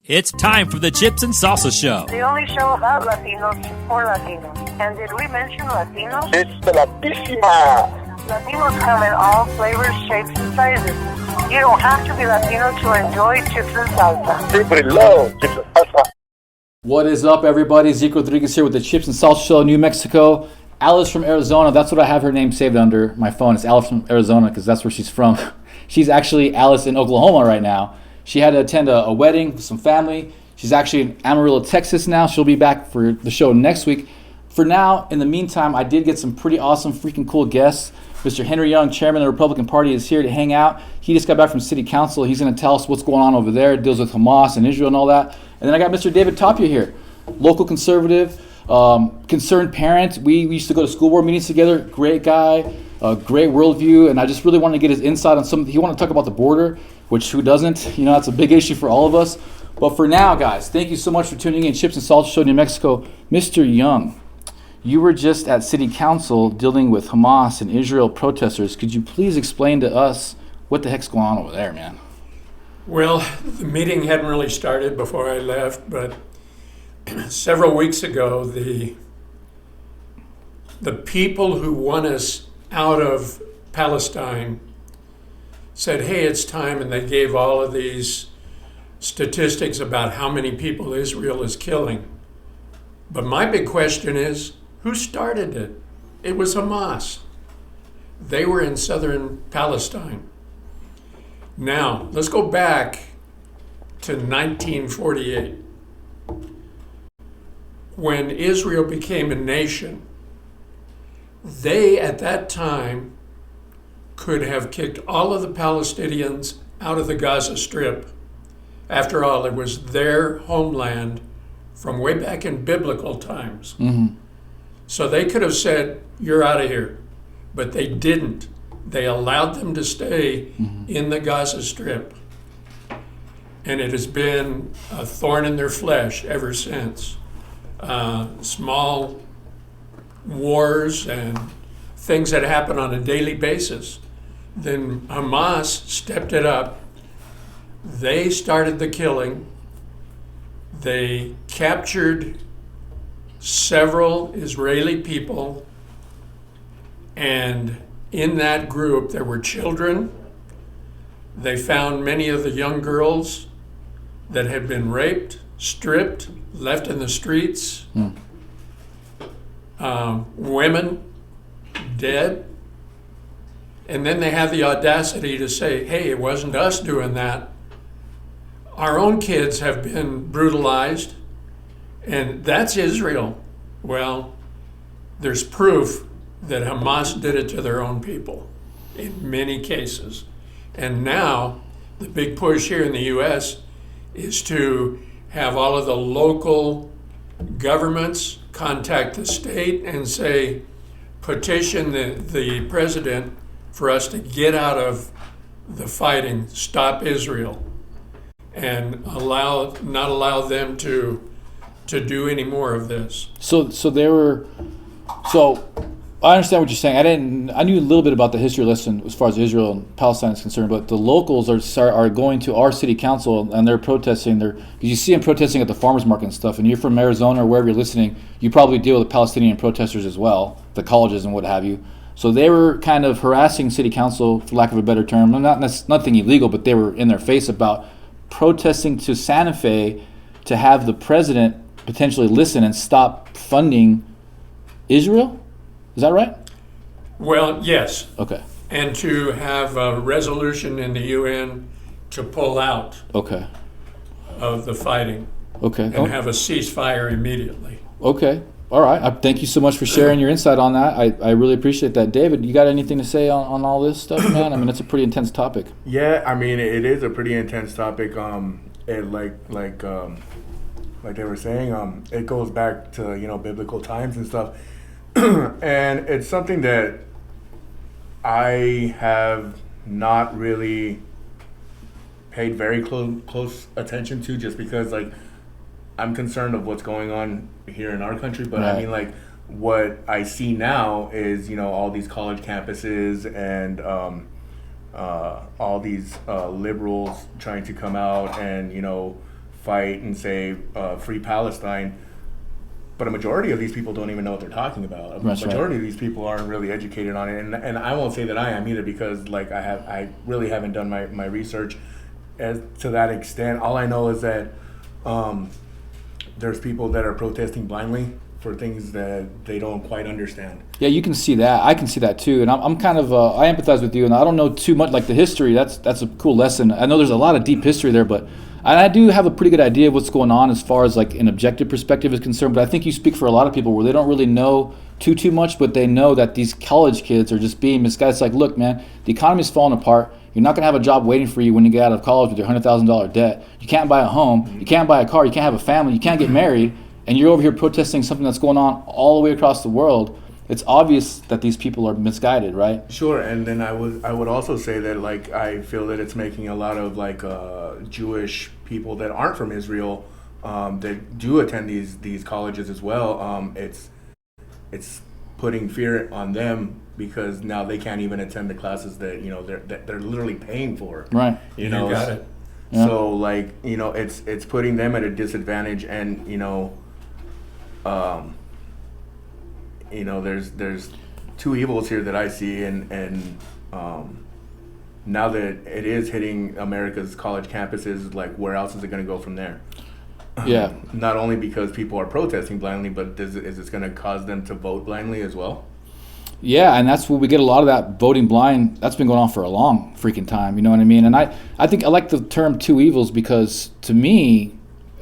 It's time for the Chips and Salsa Show. The only show about Latinos for Latinos. And did we mention Latinos? It's the Latísima. Latinos come in all flavors, shapes, and sizes. You don't have to be Latino to enjoy chips and salsa. People love chips and salsa. What is up, everybody? Zeke Rodriguez here with the Chips and Salsa Show, New Mexico. Alice from Arizona. That's what I have her name saved under my phone. It's Alice from Arizona because that's where she's from. She's actually Alice in Oklahoma right now. She had to attend a wedding with some family. She's actually in Amarillo, Texas now. She'll be back for the show next week. For now, in the meantime, I did get some pretty awesome, freaking cool guests. Mr. Henry Young, chairman of the Republican Party, is here to hang out. He just got back from city council. He's going to tell us what's going on over there. It deals with Hamas and Israel and all that. And then I got Mr. David Tapia here, local conservative, concerned parent. We used to go to school board meetings together. Great guy, great worldview. And I just really wanted to get his insight on something. He wanted to talk about the border, which who doesn't? You know, that's a big issue for all of us. But for now, guys, thank you so much for tuning in. Chips and Salsa Show, New Mexico. Mr. Young, you were just at city council dealing with Hamas and Israel protesters. Could you please explain to us what the heck's going on over there, man? Well, the meeting hadn't really started before I left, but several weeks ago, the people who want us out of Palestine said, hey, it's time, and they gave all of these statistics about how many people Israel is killing. But my big question is, who started it? It was Hamas. They were in southern Palestine. Now, let's go back to 1948. When Israel became a nation, they at that time could have kicked all of the Palestinians out of the Gaza Strip. After all, it was their homeland from way back in biblical times. Mm-hmm. So they could have said, you're out of here. But they didn't. They allowed them to stay in the Gaza Strip. And it has been a thorn in their flesh ever since. Small wars and things that happen on a daily basis. Then Hamas stepped it up. They started the killing. They captured several Israeli people, and in that group there were children. They found many of the young girls that had been raped, stripped, left in the streets, women dead. And then they had the audacity to say, hey, it wasn't us doing that. Our own kids have been brutalized, and that's Israel. Well, there's proof that Hamas did it to their own people in many cases. And now the big push here in the U.S. is to have all of the local governments contact the state and say, petition the president for us to get out of the fighting, stop Israel, and not allow them to do any more of this. So I understand what you're saying. I knew a little bit about the history lesson as far as Israel and Palestine is concerned, but the locals are going to our city council and they're protesting. Because you see them protesting at the farmers market and stuff. And you're from Arizona or wherever you're listening, you probably deal with Palestinian protesters as well, the colleges and what have you. So they were kind of harassing city council, for lack of a better term. Nothing illegal, but they were in their face about protesting to Santa Fe to have the president potentially listen and stop funding Israel. Is that right? Well, yes. Okay. And to have a resolution in the UN to pull out of the fighting. Okay. And have a ceasefire immediately. Okay. All right. Thank you so much for sharing your insight on that. I really appreciate that. David, you got anything to say on all this stuff, man? I mean, it's a pretty intense topic. Yeah, I mean, it is a pretty intense topic. Like they were saying, it goes back to, biblical times and stuff. And it's something that I have not really paid very close attention to, just because, I'm concerned of what's going on here in our country. But right. I mean, what I see now is, all these college campuses and all these liberals trying to come out and, fight and say free Palestine, but a majority of these people don't even know what they're talking about. A majority of these people aren't really educated on it, and I won't say that I am either, because like I really haven't done my research as to that extent. All I know is that there's people that are protesting blindly for things that they don't quite understand. Yeah, you can see that. I can see that too, and I'm kind of I empathize with you, and I don't know too much like the history. That's a cool lesson. I know there's a lot of deep history there, but I do have a pretty good idea of what's going on as far as like an objective perspective is concerned. But I think you speak for a lot of people where they don't really know too much, but they know that these college kids are just being misguided. It's like, look, man, the economy's falling apart. You're not going to have a job waiting for you when you get out of college with your $100,000 debt. You can't buy a home. You can't buy a car. You can't have a family. You can't get married. And you're over here protesting something that's going on all the way across the world. It's obvious that these people are misguided, right? Sure, and then I would also say that like I feel that it's making a lot of like Jewish people that aren't from Israel that do attend these colleges as well. It's putting fear on them, because now they can't even attend the classes that they're literally paying for. Right. You got it. Yeah. So like it's putting them at a disadvantage, and there's two evils here that I see, and now that it is hitting America's college campuses, like where else is it going to go from there? Yeah. Not only because people are protesting blindly, but is this going to cause them to vote blindly as well? Yeah, and that's where we get a lot of that voting blind. That's been going on for a long freaking time, you know what I mean? And I think I like the term two evils, because to me,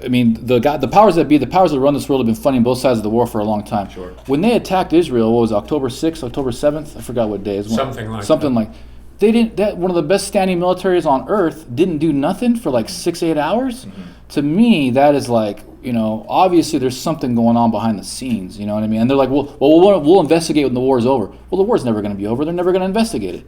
I mean, the powers that be, the powers that run this world have been funding both sides of the war for a long time. Sure. When they attacked Israel, what was it, October 6th, October 7th? I forgot what day. Something like they didn't. That one of the best standing militaries on earth didn't do nothing for like 6-8 hours. Mm-hmm. To me, that is like, obviously there's something going on behind the scenes. You know what I mean? And they're like, well, we'll investigate when the war's over. Well, the war's never going to be over. They're never going to investigate it.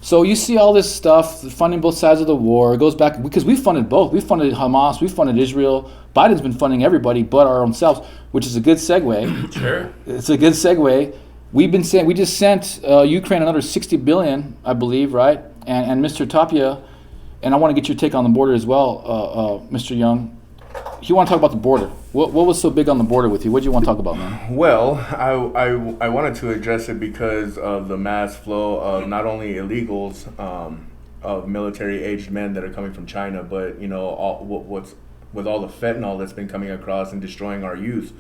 So you see all this stuff funding both sides of the war. It goes back because we funded both. We funded Hamas. We funded Israel. Biden's been funding everybody but our own selves, which is a good segue. Sure. It's a good segue. We just sent Ukraine another $60 billion, I believe, right? And Mr. Tapia, and I want to get your take on the border as well, Mr. Young. You want to talk about the border? What was so big on the border with you? What do you want to talk about, man? Well, I wanted to address it because of the mass flow of not only illegals, of military-aged men that are coming from China, but what's with all the fentanyl that's been coming across and destroying our youth.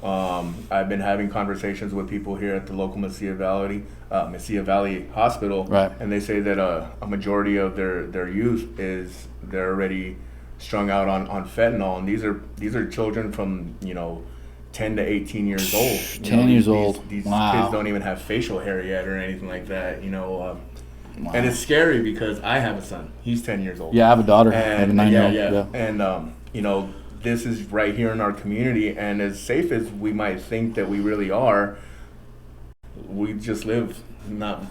I've been having conversations with people here at the local Mesilla Valley Hospital, right. And they say that a majority of their youth they're already strung out on fentanyl, and these are children from 10 to 18 years old. 10 years old. These wow. kids don't even have facial hair yet or anything like that. Wow. And it's scary because I have a son. He's 10 years old. Yeah, I have a daughter. And, I have a 9-year-old. Yeah. And this is right here in our community, and as safe as we might think that we really are, we just live not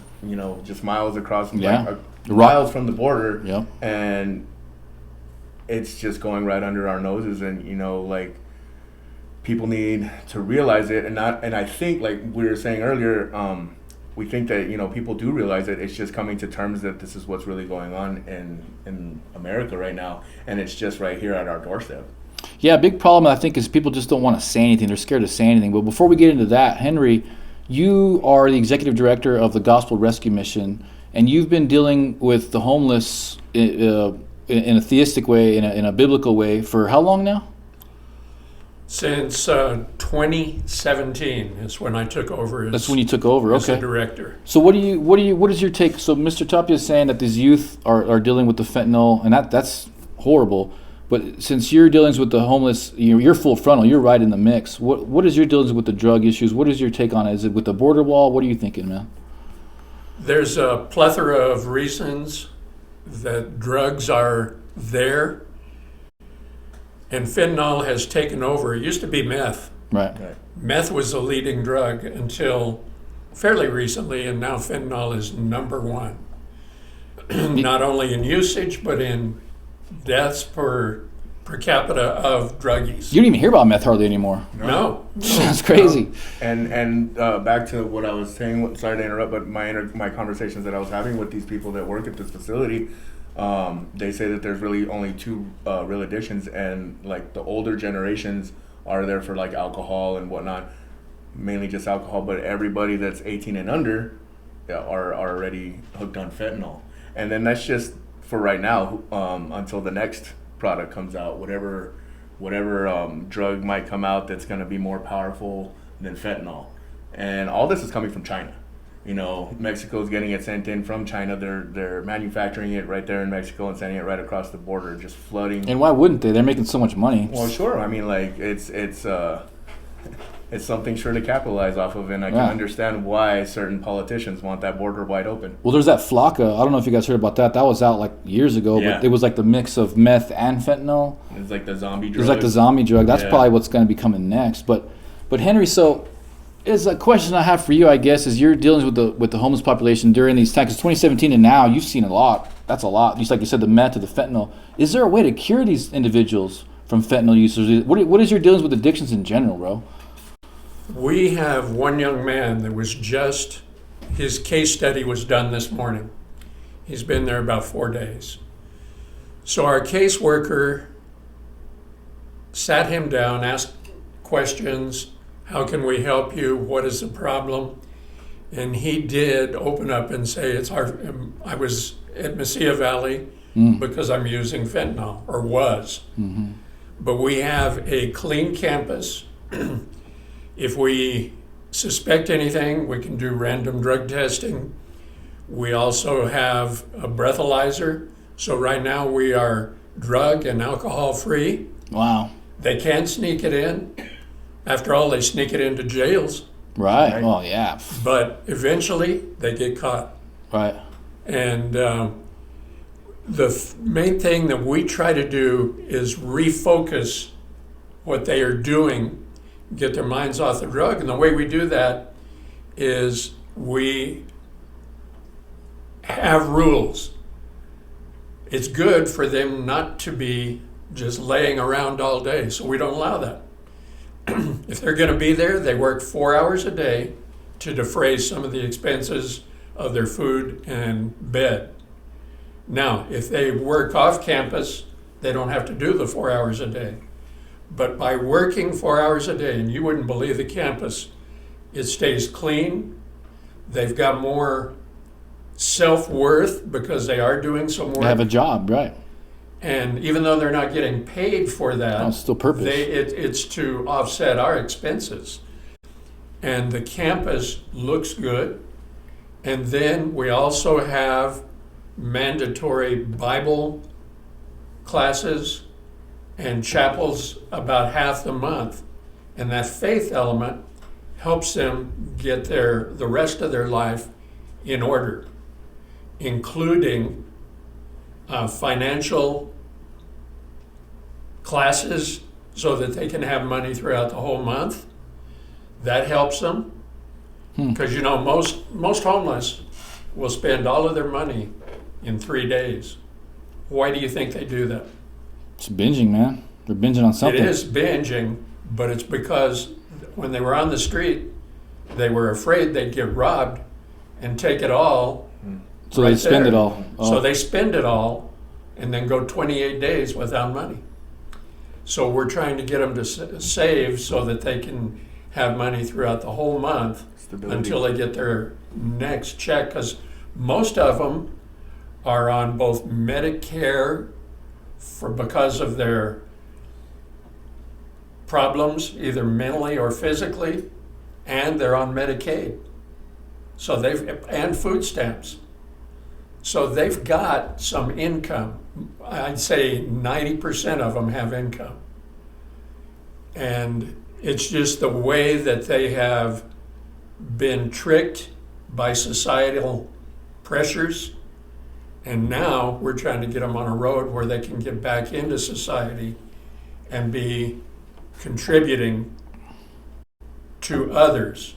just miles across, miles from the border, yeah. And it's just going right under our noses, and people need to realize it, and I think, like we were saying earlier, we think that people do realize it. It's just coming to terms that this is what's really going on in America right now, and it's just right here at our doorstep. Yeah, a big problem I think is people just don't want to say anything. They're scared to say anything. But before we get into that, Henry, you are the executive director of the Gospel Rescue Mission, and you've been dealing with the homeless in a theistic way, in a biblical way, for how long now? Since 2017 is when I took over. That's when you took over. As okay. a director. So what is your take? So Mr. Tapia is saying that these youth are dealing with the fentanyl, and that's horrible. But since you're dealing with the homeless, you're full frontal. You're right in the mix. What is your dealings with the drug issues? What is your take on it? Is it with the border wall? What are you thinking, man? There's a plethora of reasons that drugs are there, and fentanyl has taken over. It used to be meth. Right. Meth was the leading drug until fairly recently, and now fentanyl is number one. Not only in usage, but in deaths per capita of druggies. You don't even hear about meth hardly anymore. No. That's crazy. And back to what I was saying, sorry to interrupt, but my conversations that I was having with these people that work at this facility, They say that there's really only two real addictions, and like the older generations are there for like alcohol and whatnot, mainly just alcohol. But everybody that's 18 and under are already hooked on fentanyl, and then that's just for right now until the next product comes out, whatever drug might come out that's going to be more powerful than fentanyl. And all this is coming from China. Mexico's getting it sent in from China. They're manufacturing it right there in Mexico and sending it right across the border, just flooding. And why wouldn't they? They're making so much money. Well, sure. I mean, like it's something sure to capitalize off of, and I can understand why certain politicians want that border wide open. Well, there's that Flocka. I don't know if you guys heard about that. That was out like years ago, but it was like the mix of meth and fentanyl. It's like the zombie drug. It's like the zombie drug. That's probably what's going to be coming next. But Henry, so is a question I have for you, I guess, is you're dealing with the homeless population during these times. 2017 and now, you've seen a lot. That's a lot. Just like you said, the meth to the fentanyl. Is there a way to cure these individuals from fentanyl users? What is your dealings with addictions in general, bro? We have one young man that was his case study was done this morning. He's been there about 4 days. So our caseworker sat him down, asked questions. How can we help you? What is the problem? And he did open up and say, I was at Mesilla Valley because I'm using fentanyl, or was. Mm-hmm. But we have a clean campus. If we suspect anything, we can do random drug testing. We also have a breathalyzer. So right now we are drug and alcohol free. Wow. They can sneak it in. After all, they sneak it into jails. Right. Well, yeah. But eventually they get caught. Right. And the main thing that we try to do is refocus what they are doing, get their minds off the drug. And the way we do that is we have rules. It's good for them not to be just laying around all day, so we don't allow that. If they're going to be there, they work 4 hours a day to defray some of the expenses of their food and bed. Now, if they work off campus, they don't have to do the 4 hours a day. But by working 4 hours a day, and you wouldn't believe the campus, it stays clean. They've got more self-worth because they are doing some work. They have a job, right. And even though they're not getting paid for that, it's still purpose. It's to offset our expenses. And the campus looks good. And then we also have mandatory Bible classes and chapels about half the month. And that faith element helps them get the rest of their life in order, including financial classes so that they can have money throughout the whole month. That helps them because most homeless will spend all of their money in 3 days. Why do you think they do that? It's binging, man. They're binging on something. It is binging, but it's because when they were on the street, they were afraid they'd get robbed and take it all. So they spend it all. Oh. So they spend it all and then go 28 days without money. So we're trying to get them to save so that they can have money throughout the whole month until they get their next check, because most of them are on both Medicare because of their problems, either mentally or physically, and they're on Medicaid. So and food stamps. So they've got some income. I'd say 90% of them have income. And it's just the way that they have been tricked by societal pressures. And now we're trying to get them on a road where they can get back into society and be contributing to others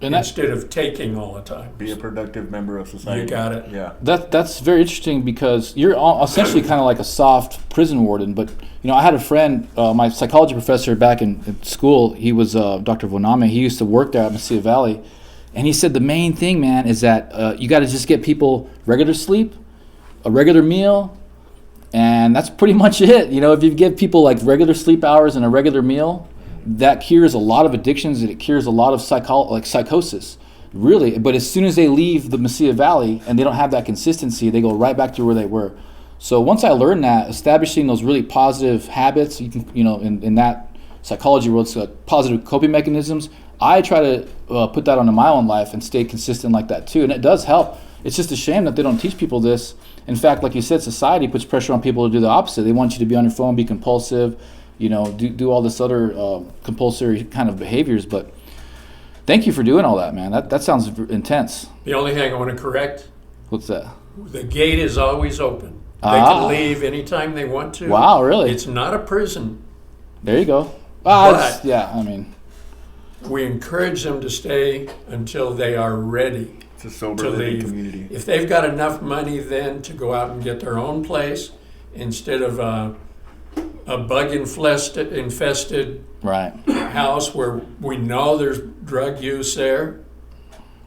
instead of taking all the time. Be a productive member of society. You got it. Yeah. That's very interesting because you're essentially kind of like a soft prison warden. But I had a friend, my psychology professor back in school. He was Dr. Voname. He used to work there at Mesilla Valley, and he said the main thing, man, is that you got to just get people regular sleep, a regular meal, and that's pretty much it. You know, if you give people like regular sleep hours and a regular meal, that cures a lot of addictions and it cures a lot of psychosis, really. But as soon as they leave the Mesilla Valley and they don't have that consistency, they go right back to where they were. So once I learned that, establishing those really positive habits, you can, you know, in that psychology world, it's like positive coping mechanisms. I try to put that onto my own life and stay consistent like that too, and it does help. It's just a shame that they don't teach people this. In fact, like you said, society puts pressure on people to do the opposite. They want you to be on your phone, be compulsive, you know, do all this other compulsory kind of behaviors. But thank you for doing all that, man. That sounds intense. The only thing I want to correct, What's that? the gate is always open. They can leave anytime they want to. Wow, really? It's not a prison. There you go. But yeah, I mean, we encourage them to stay until they are ready It's a sober to living leave. community. If they've got enough money then to go out and get their own place instead of a bug-infested right. house where we know there's drug use there,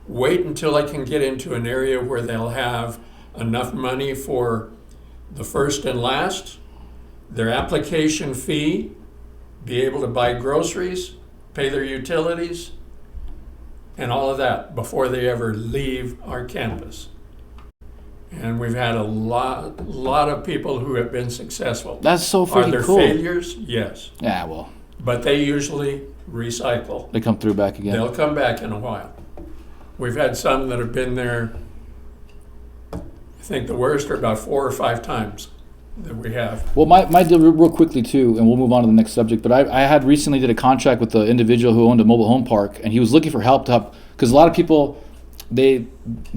wait until they can get into an area where they'll have enough money for the first and last, their application fee, be able to buy groceries, pay their utilities, and all of that before they ever leave our campus. And we've had a lot of people who have been successful. That's so Are freaking there cool. failures? Yes. Yeah, well, But they usually recycle. they come through back again. They'll come back in a while. We've had some that have been there, I think the worst are about 4 or 5 times that we have. Well, my deal real quickly too, and we'll move on to the next subject. But I had recently did a contract with the individual who owned a mobile home park, and he was looking for help because a lot of people they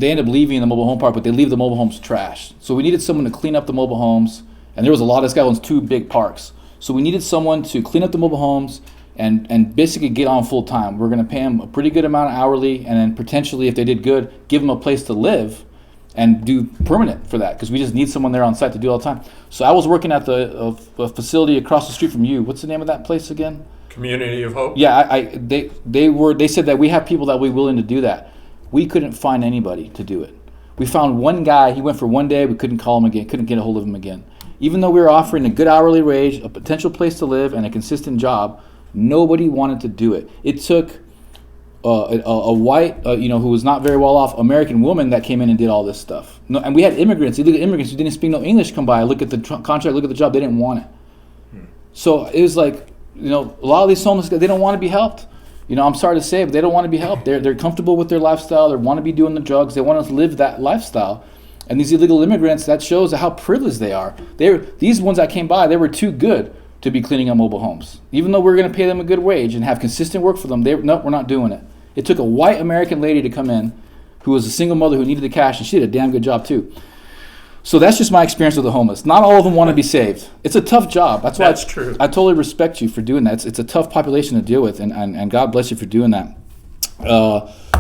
end up leaving the mobile home park, but they leave the mobile homes trashed. So we needed someone to clean up the mobile homes, and there was a lot. This guy owns 2 big parks, so we needed someone to clean up the mobile homes and basically get on full time. We're going to pay them a pretty good amount hourly, and then potentially, if they did good, give them a place to live and do permanent for that, because we just need someone there on site to do all the time. So I was working at a facility across the street from you. What's the name of that place again? Community of Hope? Yeah, they said that we have people that we're willing to do that. We couldn't find anybody to do it. We found one guy. He went for one day. We couldn't call him again. Couldn't get a hold of him again. Even though we were offering a good hourly wage, a potential place to live, and a consistent job, nobody wanted to do it. It took a white, who was not very well off American woman that came in and did all this stuff. No, and we had illegal immigrants who didn't speak no English come by, look at the contract, look at the job. They didn't want it. So it was like, a lot of these homeless guys, they don't want to be helped. I'm sorry to say, but they don't want to be helped. They're comfortable with their lifestyle. They want to be doing the drugs. They want to live that lifestyle. And these illegal immigrants, that shows how privileged they are. These ones that came by, they were too good to be cleaning up mobile homes. Even though we're going to pay them a good wage and have consistent work for them, no, we're not doing it. It took a white American lady to come in who was a single mother who needed the cash, and she did a damn good job too. So that's just my experience with the homeless. Not all of them want to be saved. It's a tough job. That's why true. I totally respect you for doing that. It's a tough population to deal with, and God bless you for doing that.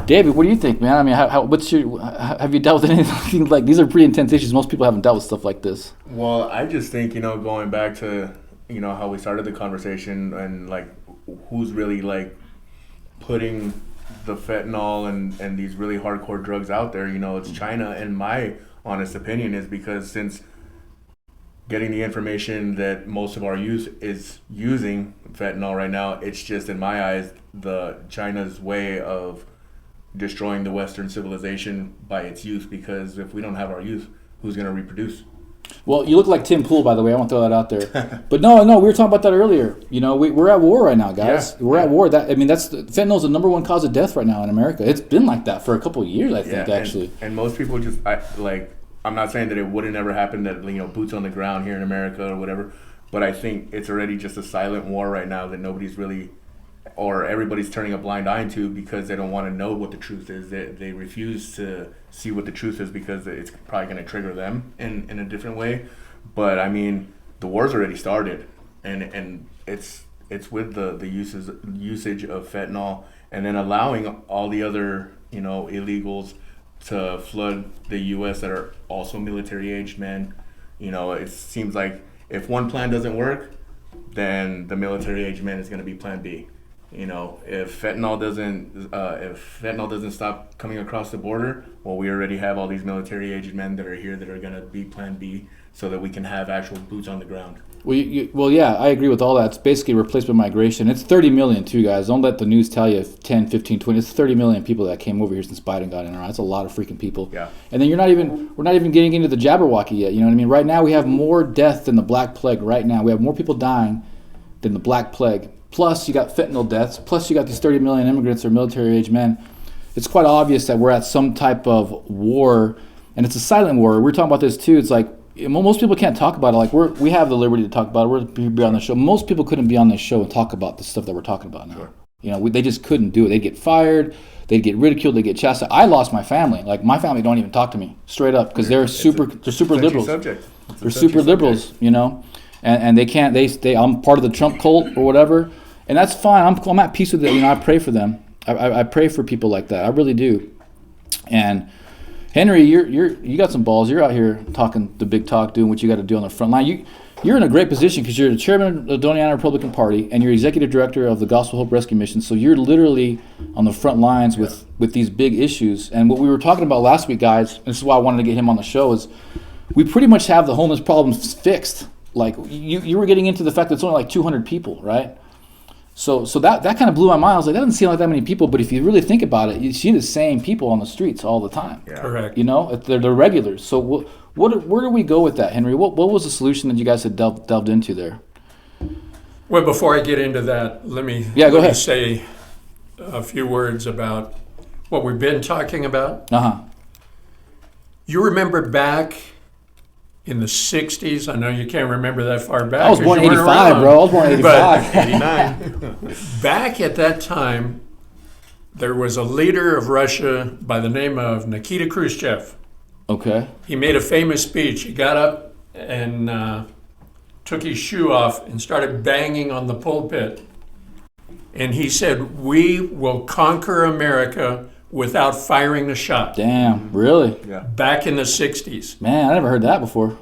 David, what do you think, man? I mean, have you dealt with anything like these? Are pretty intense issues. Most people haven't dealt with stuff like this. Well, I just think, going back to, how we started the conversation and like who's really like putting the fentanyl and these really hardcore drugs out there, it's China. And my honest opinion is because since getting the information that most of our youth is using fentanyl right now, it's just, in my eyes, the China's way of destroying the Western civilization by its youth, because if we don't have our youth, who's going to reproduce? Well, you look like Tim Pool, by the way. I want to throw that out there. But no, we were talking about that earlier. We're at war right now, guys. Yeah. We're at war. Fentanyl is the number 1 cause of death right now in America. It's been like that for a couple of years, I think, actually. And most people just, I'm not saying that it wouldn't ever happen, that, boots on the ground here in America or whatever, but I think it's already just a silent war right now that nobody's really, or everybody's turning a blind eye to, because they don't want to know what the truth is. They refuse to see what the truth is because it's probably going to trigger them in a different way. But I mean, the war's already started, and it's with the usage of fentanyl, and then allowing all the other illegals to flood the U.S. that are also military-aged men. It seems like if one plan doesn't work, then the military-aged man is going to be plan B. You know, if fentanyl doesn't stop coming across the border, well, we already have all these military-aged men that are here that are going to be Plan B, so that we can have actual boots on the ground. Well, yeah, I agree with all that. It's basically replacement migration. It's 30 million too, guys. Don't let the news tell you 10, 15, 20. It's 30 million people that came over here since Biden got in. That's a lot of freaking people. Yeah. And then we're not even getting into the Jabberwocky yet. You know what I mean? Right now we have more death than the Black Plague. Right now we have more people dying than the Black Plague. Plus you got fentanyl deaths. Plus you got these 30 million immigrants or military-aged men. It's quite obvious that we're at some type of war, and it's a silent war. We're talking about this too. It's like, most people can't talk about it. Like we have the liberty to talk about it. We're be on the show. Most people couldn't be on this show and talk about the stuff that we're talking about now. Sure. You know, they just couldn't do it. They'd get fired. They'd get ridiculed. They'd get chastised. I lost my family. Like my family don't even talk to me straight up because they're super liberals. They're super liberals, you know, and they can't. I'm part of the Trump cult or whatever, and that's fine. I'm at peace with it. You know, I pray for them. I pray for people like that. I really do, and. Henry, you got some balls. You're out here talking the big talk, doing what you got to do on the front line. You're in a great position because you're the chairman of the Doña Ana Republican Party and you're executive director of the Gospel Hope Rescue Mission. So you're literally on the front lines with these big issues. And what we were talking about last week, guys, and this is why I wanted to get him on the show, is we pretty much have the homeless problem fixed. Like you were getting into the fact that it's only like 200 people, right? So that kind of blew my mind. I was like, that doesn't seem like that many people, but if you really think about it, you see the same people on the streets all the time. Yeah. Correct. You know, they're regulars. So where do we go with that, Henry? What was the solution that you guys had delved into there? Well, before I get into that, let me say a few words about what we've been talking about. Uh-huh. You remember back in the 60s, I know you can't remember that far back. I was born in 85, bro. I was born in 85. 89. Back at that time, there was a leader of Russia by the name of Nikita Khrushchev. Okay. He made a famous speech. He got up and took his shoe off and started banging on the pulpit. And he said, "We will conquer America without firing a shot." Damn, really? Yeah. Back in the 60s. Man, I never heard that before.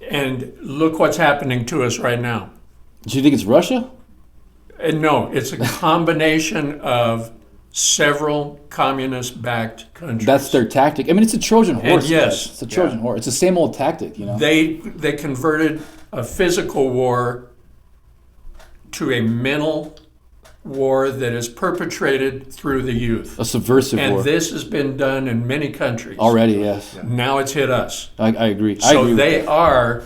And look what's happening to us right now. Do you think it's Russia? And no, it's a combination of several communist-backed countries. That's their tactic. I mean, it's a Trojan horse. And yes. Guys. It's a Trojan horse. It's the same old tactic, you know? They converted a physical war to a mental war that is perpetrated through the youth. A subversive war. And this has been done in many countries. Already, yes. Now it's hit us. I agree. So they are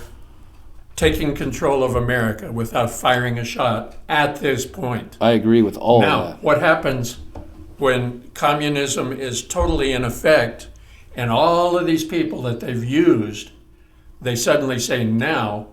taking control of America without firing a shot at this point. I agree with all of Now, that. what happens when communism is totally in effect and all of these people that they've used, they suddenly say, now,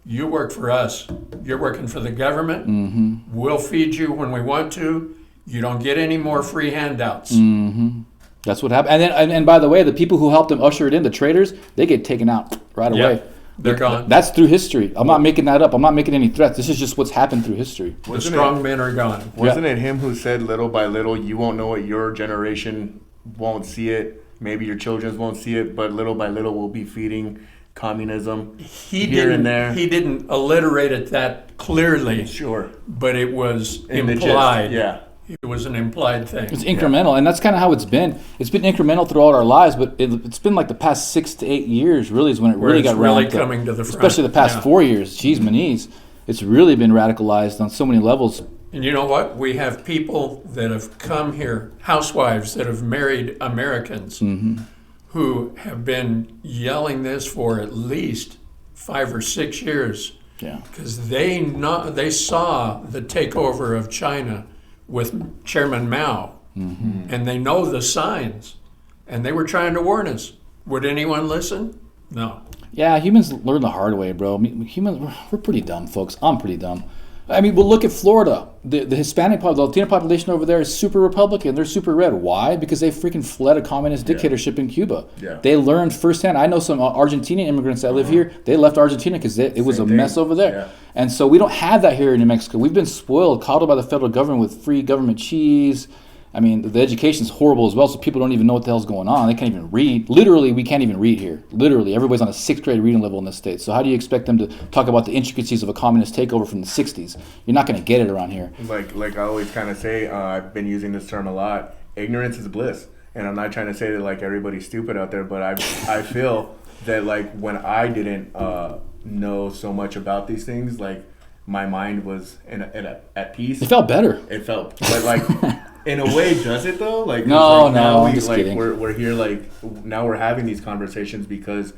you work for us. You're working for the government. Mm-hmm. We'll feed you when we want to. You don't get any more free handouts. Mm-hmm. That's what happened. And by the way, the people who helped them usher it in, the traitors, they get taken out right away. They're gone. That's through history. I'm not making that up. I'm not making any threats. This is just what's happened through history. The strong men are gone. Wasn't it him who said, little by little, you won't know it, your generation won't see it, maybe your children won't see it, but little by little we'll be feeding communism here and there. He didn't alliterate it that clearly. Sure. But it was In implied. The gist, yeah. It was an implied thing. It's incremental, and that's kind of how it's been. It's been incremental throughout our lives, but it's been like the past 6 to 8 years really is when it really got really ramped up. coming to the front. Especially the past 4 years. Jeez, Maniz. It's really been radicalized on so many levels. And you know what? We have people that have come here, housewives that have married Americans, Mm-hmm. who have been yelling this for at least 5 or 6 years. Yeah. Because they saw the takeover of China with Chairman Mao, Mm-hmm. and they know the signs, and they were trying to warn us. Would anyone listen? No. Yeah, humans learn the hard way, bro. I mean, humans, we're pretty dumb, folks. I'm pretty dumb. I mean, well, look at Florida. The Hispanic, the Latino population over there is super Republican. They're super red. Why? Because they freaking fled a communist dictatorship in Cuba. Yeah. They learned firsthand. I know some Argentinian immigrants that live here. They left Argentina because it was a mess over there. Yeah. And so we don't have that here in New Mexico. We've been spoiled, coddled by the federal government with free government cheese I mean, the education's horrible as well, so people don't even know what the hell's going on. They can't even read. Literally, we can't even read here. Literally, everybody's on a 6th grade reading level in this state. So how do you expect them to talk about the intricacies of a communist takeover from the 60s? You're not going to get it around here. Like I always kind of say, I've been using this term a lot. Ignorance is bliss. And I'm not trying to say that like everybody's stupid out there, but I feel that like when I didn't know so much about these things, like my mind was at peace. It felt better. It felt, but like in a way, does it though? Like no, now I'm just kidding. We're here like now we're having these conversations because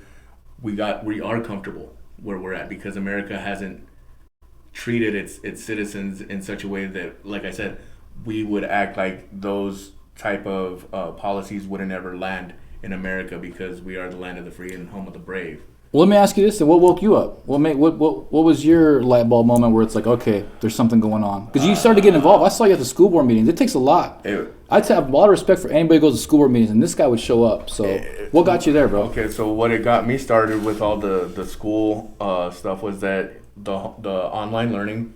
we are comfortable where we're at because America hasn't treated its citizens in such a way that, like I said, we would act like those type of policies wouldn't ever land in America because we are the land of the free and home of the brave. Well, let me ask you this: then, what woke you up? What was your light bulb moment where it's like, okay, there's something going on? Because you started getting involved. I saw you at the school board meetings. It takes a lot. I'd have a lot of respect for anybody who goes to school board meetings, and this guy would show up. So, what got you there, bro? Okay, so what it got me started with all the school stuff was that the online learning.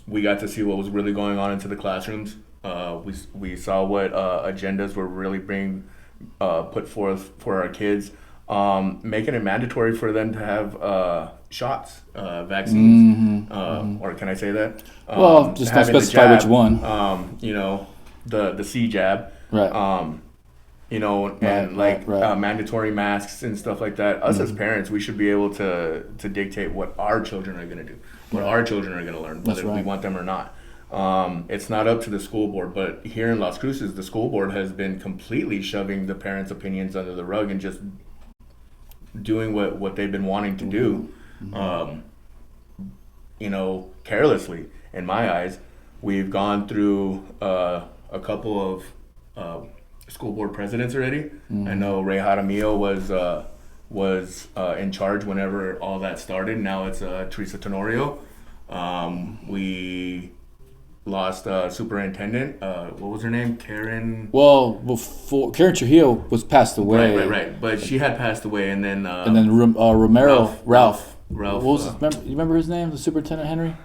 We got to see what was really going on into the classrooms. We saw what agendas were really being put forth for our kids, making it mandatory for them to have shots, vaccines, or can I say that? Well, just not specify which one. The C jab, right? Mandatory masks and stuff like that. Us as parents, we should be able to dictate what our children are going to do, what our children are going to learn, whether we want them or not. It's not up to the school board, but here in Las Cruces, the school board has been completely shoving the parents' opinions under the rug and just doing what they've been wanting to do, carelessly, in my eyes. We've gone through a couple of school board presidents already. I know Ray Jaramillo was in charge whenever all that started. Now it's Teresa Tenorio. We lost superintendent. What was her name? Karen. Well, before Karen Trujillo was passed away. Right. But she had passed away, and then Romero, Ralph. What was you remember his name? The superintendent, Henry.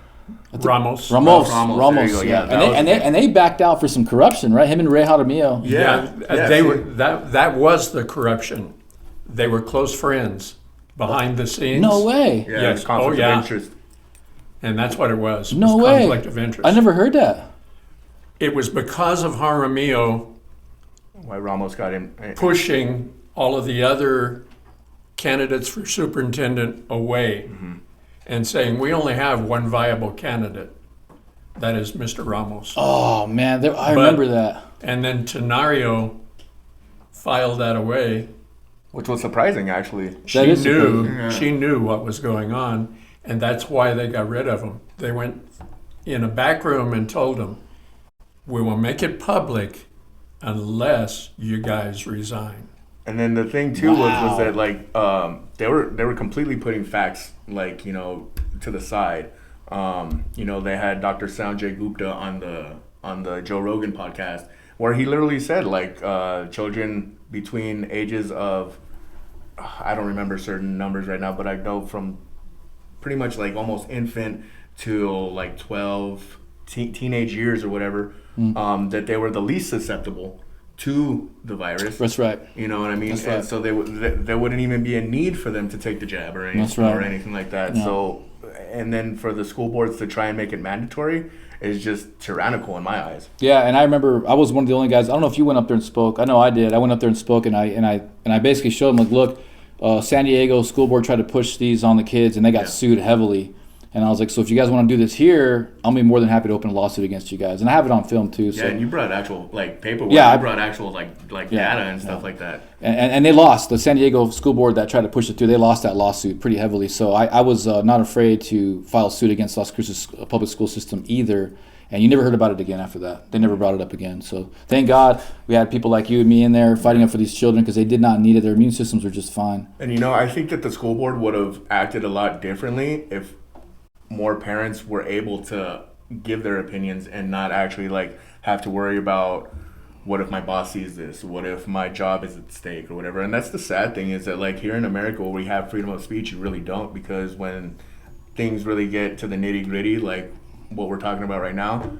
Ramos. There you go. Yeah. And they backed out for some corruption, right? Him and Ray Jaramillo. They were that was the corruption. They were close friends behind the scenes. No way. Yeah, Yes. conflict of interest. And that's what it was. No way. Conflict of interest. I never heard that. It was because of Jaramillo Why Ramos got him pushing all of the other candidates for superintendent away and saying, we only have one viable candidate. That is Mr. Ramos. Oh, man. I remember that. And then Tenorio filed that away. which was surprising, actually. She knew what was going on, and that's why they got rid of him. They went in a back room and told him, we will make it public unless you guys resign. And then the thing too was that like they were completely putting facts like to the side. They had Dr. Sanjay Gupta on the Joe Rogan podcast where he literally said like children between ages of I don't remember certain numbers right now, but I know from pretty much like almost infant to like 12 teenage years or whatever that they were the least susceptible to the virus. That's right. You know what I mean? That's right. And so there wouldn't even be a need for them to take the jab or anything, or anything like that. Yeah. So, and then for the school boards to try and make it mandatory is just tyrannical in my eyes. Yeah, and I remember I was one of the only guys. I don't know if you went up there and spoke. I know I did. I went up there and spoke, and I basically showed them like, look, San Diego school board tried to push these on the kids, and they got sued heavily. And I was like, so if you guys want to do this here, I'll be more than happy to open a lawsuit against you guys. And I have it on film too. So. Yeah, and you brought actual like paperwork. Yeah, you brought actual like data and stuff like that. And they lost. The San Diego school board that tried to push it through, they lost that lawsuit pretty heavily. So I was not afraid to file suit against Las Cruces public school system either. And you never heard about it again after that. They never brought it up again. So thank God we had people like you and me in there fighting up for these children because they did not need it. Their immune systems were just fine. And I think that the school board would have acted a lot differently if more parents were able to give their opinions and not actually like have to worry about what if my boss sees this, what if my job is at stake or whatever. And that's the sad thing is that like here in America where we have freedom of speech, you really don't, because when things really get to the nitty gritty, like what we're talking about right now,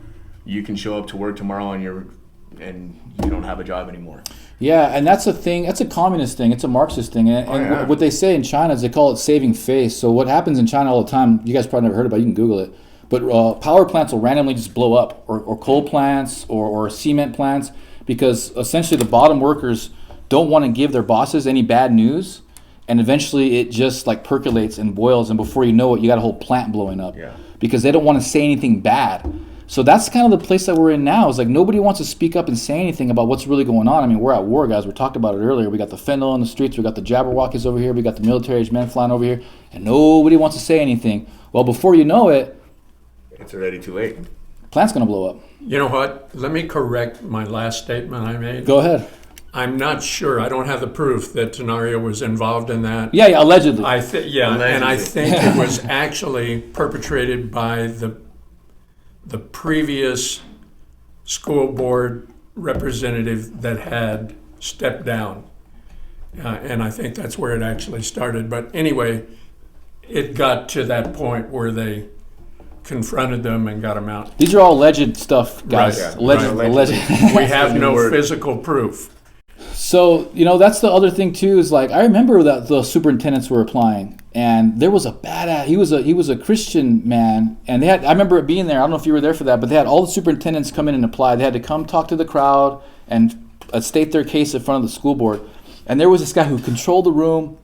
you can show up to work tomorrow and you don't have a job anymore. Yeah, and that's a thing. That's a communist thing. It's a Marxist thing. And what they say in China is they call it saving face. So what happens in China all the time, you guys probably never heard about it, you can Google it, but power plants will randomly just blow up, or coal plants or cement plants, because essentially the bottom workers don't want to give their bosses any bad news, and eventually it just like percolates and boils, and before you know it, you got a whole plant blowing up. Yeah. Because they don't want to say anything bad. So that's kind of the place that we're in now. Is like nobody wants to speak up and say anything about what's really going on. I mean, we're at war, guys. We talked about it earlier. We got the fentanyl in the streets. We got the Jabberwockies over here. We got the military-aged men flying over here, and nobody wants to say anything. Well, before you know it, it's already too late. Plant's gonna blow up. You know what? Let me correct my last statement I made. Go ahead. I'm not sure. I don't have the proof that Tenario was involved in that. Yeah, allegedly. Allegedly. And I think it was actually perpetrated by the previous school board representative that had stepped down. And I think that's where it actually started. But anyway, it got to that point where they confronted them and got them out. These are all alleged stuff, guys. Right, Alleged. We have no physical proof. So, that's the other thing too, is like, I remember that the superintendents were applying, and there was a badass, he was a Christian man, and I remember it being there, I don't know if you were there for that, but they had all the superintendents come in and apply. They had to come talk to the crowd and state their case in front of the school board. And there was this guy who controlled the room,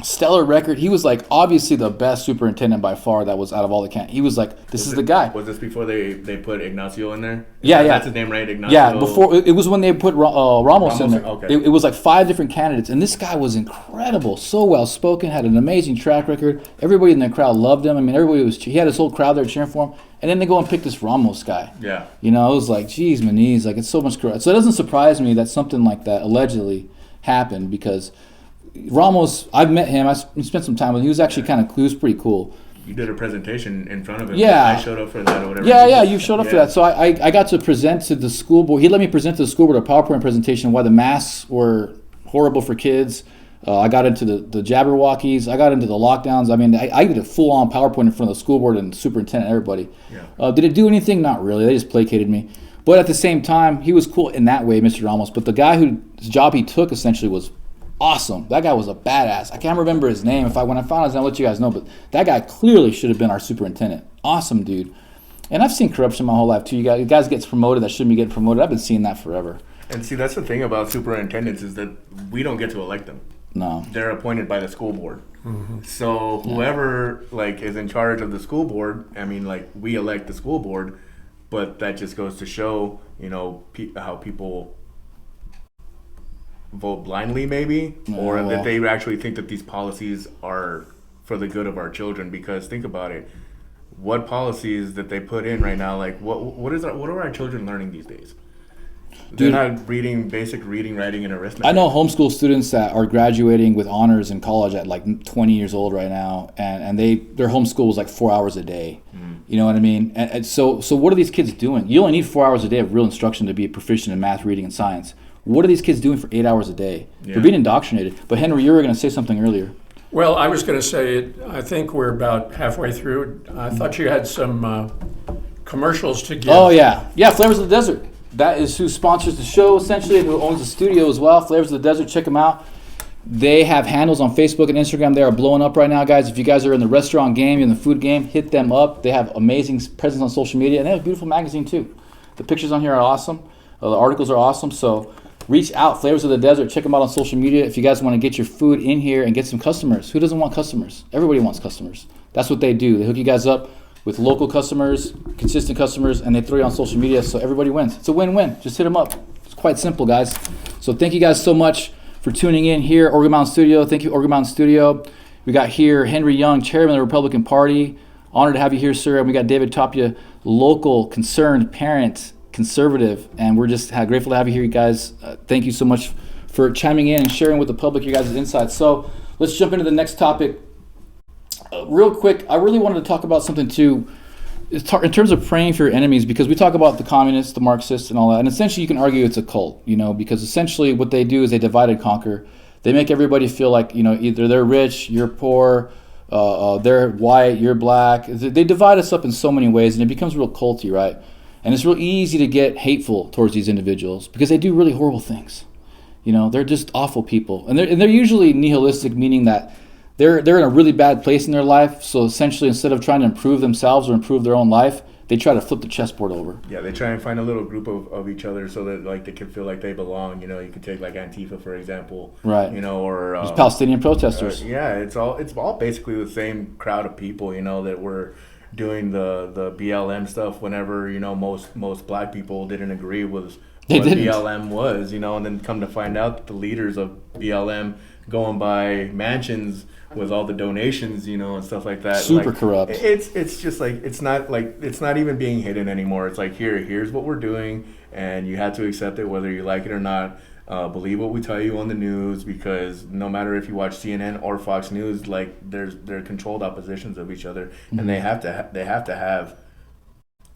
stellar record. He was like obviously the best superintendent by far that was out of all the He was like, this is the guy. Was this before they put Ignacio in there? Yeah. That's his name, right? Ignacio. Yeah, before it was when they put Ramos in there. Okay. It was like 5 different candidates, and this guy was incredible, so well spoken, had an amazing track record. Everybody in the crowd loved him. I mean, he had his whole crowd there cheering for him. And then they go and pick this Ramos guy. Yeah. It was like, geez, my knees, like it's so much corrupt. So it doesn't surprise me that something like that allegedly happened, because Ramos, I've met him. I spent some time with him. He was actually he was pretty cool. You did a presentation in front of him. Yeah. I showed up for that or whatever. Yeah, you showed up for that. So I got to present to the school board. He let me present to the school board a PowerPoint presentation why the masks were horrible for kids. I got into the Jabberwockies. I got into the lockdowns. I mean, I did a full-on PowerPoint in front of the school board and the superintendent and everybody. Yeah. Did it do anything? Not really. They just placated me. But at the same time, he was cool in that way, Mr. Ramos. But the guy whose job he took essentially was awesome. That guy was a badass. I can't remember his name. When I found out, I'll let you guys know. But that guy clearly should have been our superintendent. Awesome dude. And I've seen corruption my whole life too. You guys get promoted that shouldn't be getting promoted. I've been seeing that forever. And see, that's the thing about superintendents is that we don't get to elect them. No. They're appointed by the school board. Mm-hmm. So whoever is in charge of the school board, I mean, we elect the school board, but that just goes to show, how people vote blindly maybe, or that they actually think that these policies are for the good of our children. Because think about it, what policies that they put in right now, what are our children learning these days? They're not reading basic reading, writing, and arithmetic. I know homeschool students that are graduating with honors in college at 20 years old right now, and their homeschool is 4 hours a day. You know what I mean? And so what are these kids doing? You only need 4 hours a day of real instruction to be proficient in math, reading, and science. What are these kids doing for 8 hours a day? Yeah. They're being indoctrinated. But Henry, you were going to say something earlier. Well, I was going to say, I think we're about halfway through. I thought you had some commercials to give. Oh, yeah. Yeah, Flavors of the Desert. That is who sponsors the show, essentially, and who owns the studio as well. Flavors of the Desert, check them out. They have handles on Facebook and Instagram. They are blowing up right now, guys. If you guys are in the restaurant game, in the food game, hit them up. They have amazing presence on social media, and they have a beautiful magazine, too. The pictures on here are awesome. The articles are awesome, so reach out, Flavors of the Desert. Check them out on social media if you guys want to get your food in here and get some customers. Who doesn't want customers? Everybody wants customers. That's what they do. They hook you guys up with local customers, consistent customers, and they throw you on social media so everybody wins. It's a win-win. Just hit them up. It's quite simple, guys. So thank you guys so much for tuning in here, Oregon Mountain Studio. Thank you, Oregon Mountain Studio. We got here Henry Young, chairman of the Republican Party. Honored to have you here, sir. And we got David Tapia, local, concerned parent, conservative, and we're just grateful to have you here, you guys. Thank you so much for chiming in and sharing with the public your guys' insights. So let's jump into the next topic. Real quick, I really wanted to talk about something too, in terms of praying for your enemies, because we talk about the communists, the Marxists, and all that, and essentially you can argue it's a cult, because essentially what they do is they divide and conquer. They make everybody feel like, either they're rich, you're poor, they're white, you're black. They divide us up in so many ways, and it becomes real culty, right? And it's real easy to get hateful towards these individuals because they do really horrible things. They're just awful people. And they're usually nihilistic, meaning that they're in a really bad place in their life. So essentially, instead of trying to improve themselves or improve their own life, they try to flip the chessboard over. Yeah, they try and find a little group of each other so that like they can feel like they belong. You could take like Antifa for example, right? Or there's Palestinian protesters. Yeah, it's all basically the same crowd of people. That were doing the BLM stuff whenever most black people didn't agree with what BLM was. And then come to find out that the leaders of BLM going by mansions with all the donations, and stuff like that. Super corrupt. It's just like it's not even being hidden anymore. It's like here's what we're doing, and you have to accept it whether you like it or not. Believe what we tell you on the news, because no matter if you watch CNN or Fox News, like they're controlled oppositions of each other, and they have to have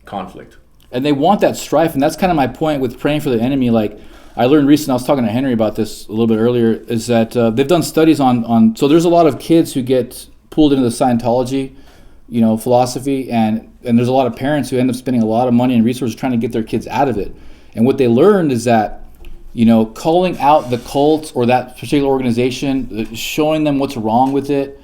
conflict. And they want that strife, and that's kind of my point with praying for the enemy. Like I learned recently, I was talking to Henry about this a little bit earlier, is that they've done studies on so there's a lot of kids who get pulled into the Scientology, philosophy, and there's a lot of parents who end up spending a lot of money and resources trying to get their kids out of it. And what they learned is that, calling out the cult or that particular organization, showing them what's wrong with it,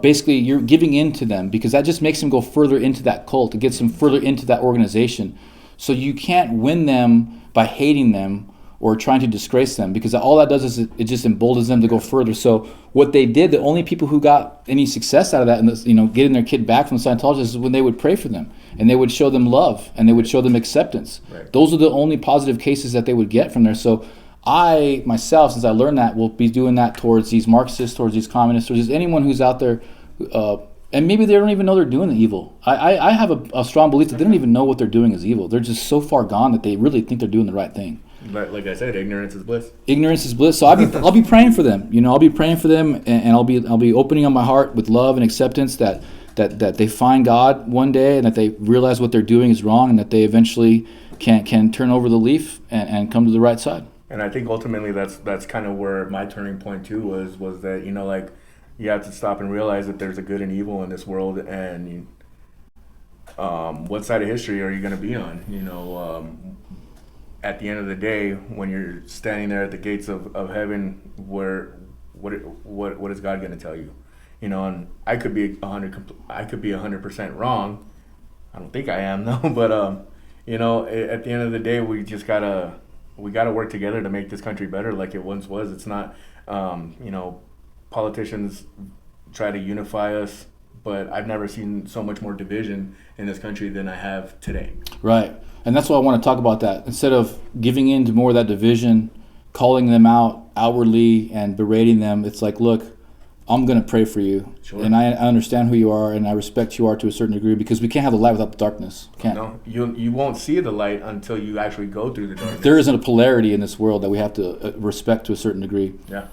basically you're giving in to them, because that just makes them go further into that cult. It gets them further into that organization. So you can't win them by hating them or trying to disgrace them, because all that does is it just emboldens them to go further. So what they did, the only people who got any success out of that, and getting their kid back from the Scientologists, is when they would pray for them, and they would show them love, and they would show them acceptance. Right. Those are the only positive cases that they would get from there. So I myself, since I learned that, will be doing that towards these Marxists, towards these communists, towards anyone who's out there, and maybe they don't even know they're doing the evil. I have a strong belief that they don't even know what they're doing is evil. They're just so far gone that they really think they're doing the right thing. Like I said, ignorance is bliss. Ignorance is bliss. So I'll be praying for them. I'll be praying for them, and I'll be opening up my heart with love and acceptance that they find God one day, and that they realize what they're doing is wrong, and that they eventually can turn over the leaf and come to the right side. And I think ultimately that's kind of where my turning point too was that like you have to stop and realize that there's a good and evil in this world, and what side of history are you going to be on? At the end of the day, when you're standing there at the gates of heaven, what is God going to tell you? And I could be 100% wrong. I don't think I am though, but at the end of the day, we just gotta work together to make this country better, like it once was. It's not, politicians try to unify us, but I've never seen so much more division in this country than I have today. Right. And that's why I want to talk about that. Instead of giving in to more of that division, calling them out outwardly and berating them, it's like, look, I'm going to pray for you. Sure. And I understand who you are, and I respect who you are to a certain degree, because we can't have the light without the darkness. Can't. No, you won't see the light until you actually go through the darkness. There isn't a polarity in this world that we have to respect to a certain degree. Yeah.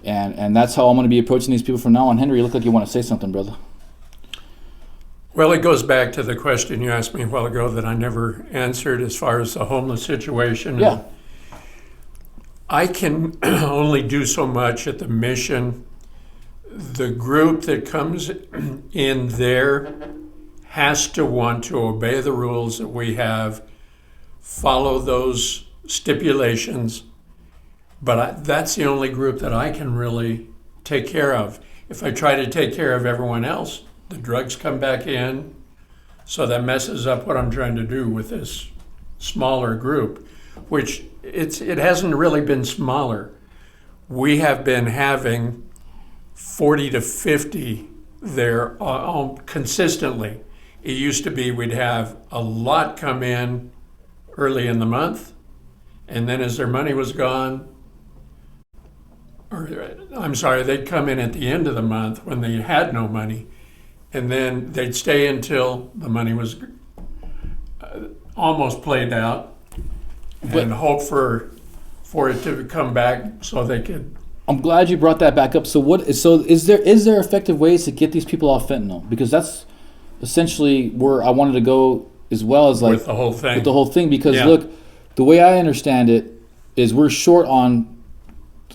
And that's how I'm going to be approaching these people from now on. Henry, you look like you want to say something, brother. Well, it goes back to the question you asked me a while ago that I never answered as far as the homeless situation. Yeah. I can only do so much at the mission. The group that comes in there has to want to obey the rules that we have, follow those stipulations, but that's the only group that I can really take care of. If I try to take care of everyone else, the drugs come back in, so that messes up what I'm trying to do with this smaller group, which it hasn't really been smaller. We have been having 40 to 50 there consistently. It used to be we'd have a lot come in early in the month, and then as their money was gone, they'd come in at the end of the month when they had no money, and then they'd stay until the money was almost played out, and hope for it to come back so they could. I'm glad you brought that back up. So is there effective ways to get these people off fentanyl? Because that's essentially where I wanted to go, as well as with the whole thing. With the whole thing, because look, the way I understand it is we're short on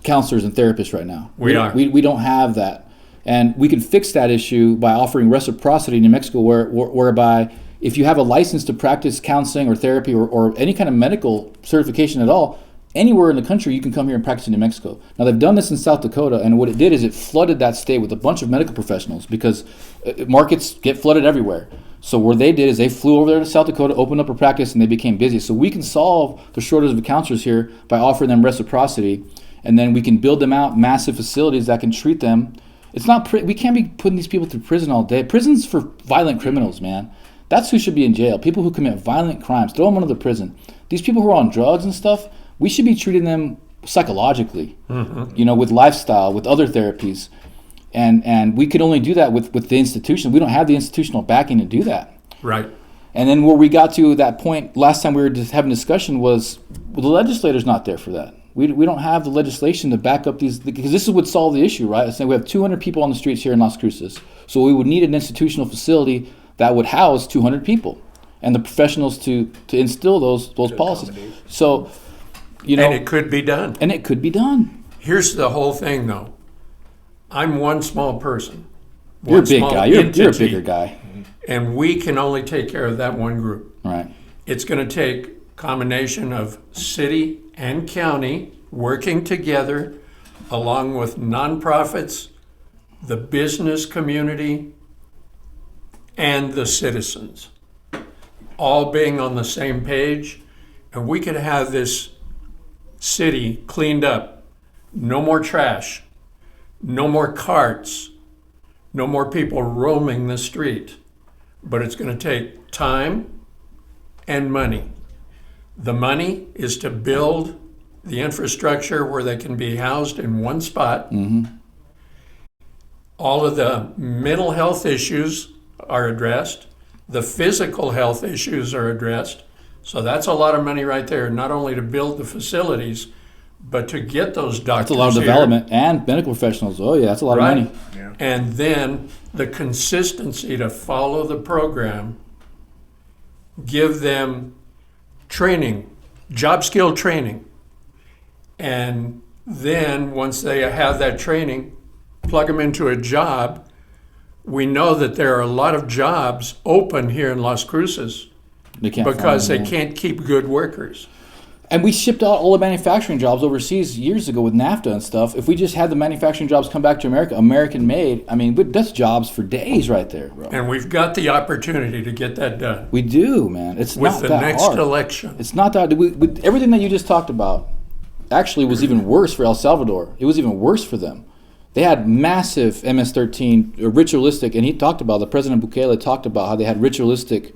counselors and therapists right now. We don't have that. And we can fix that issue by offering reciprocity in New Mexico, whereby if you have a license to practice counseling or therapy or any kind of medical certification at all, anywhere in the country you can come here and practice in New Mexico. Now they've done this in South Dakota, and what it did is it flooded that state with a bunch of medical professionals because markets get flooded everywhere. So what they did is they flew over there to South Dakota, opened up a practice, and they became busy. So we can solve the shortage of counselors here by offering them reciprocity, and then we can build them out massive facilities that can treat them. It's not we can't be putting these people through prison all day. Prison's for violent criminals, man. That's who should be in jail. People who commit violent crimes, throw them into the prison. These people who are on drugs and stuff, we should be treating them psychologically, with lifestyle, with other therapies. And we could only do that with the institution. We don't have the institutional backing to do that. Right. And then where we got to that point last time we were just having a discussion was, well, the legislator's not there for that. We don't have the legislation to back up these, because this would solve the issue, right? Saying we have 200 people on the streets here in Las Cruces. So we would need an institutional facility that would house 200 people and the professionals to instill those policies. So, and it could be done. And it could be done. Here's the whole thing, though. I'm one small person. You're a big guy. You're a bigger guy. And we can only take care of that one group. Right. It's going to take a combination of city and county working together, along with nonprofits, the business community, and the citizens, all being on the same page. And we could have this city cleaned up. No more trash. No more carts, no more people roaming the street, but it's going to take time and money. The money is to build the infrastructure where they can be housed in one spot. Mm-hmm. All of the mental health issues are addressed. The physical health issues are addressed. So that's a lot of money right there, not only to build the facilities, but to get those doctors. That's a lot of development and medical professionals. Oh yeah, that's a lot of money. Yeah. And then the consistency to follow the program, give them training, job skill training. And then once they have that training, plug them into a job. We know that there are a lot of jobs open here in Las Cruces because they can't keep good workers. And we shipped out all the manufacturing jobs overseas years ago with NAFTA and stuff. If we just had the manufacturing jobs come back to America, American made, that's jobs for days right there, bro. And we've got the opportunity to get that done. We do, man. It's with not the that next hard. election. It's not that. Everything that you just talked about actually was even worse for El Salvador. It was even worse for them. They had massive MS-13, ritualistic, and he talked about, the President Bukele talked about how they had ritualistic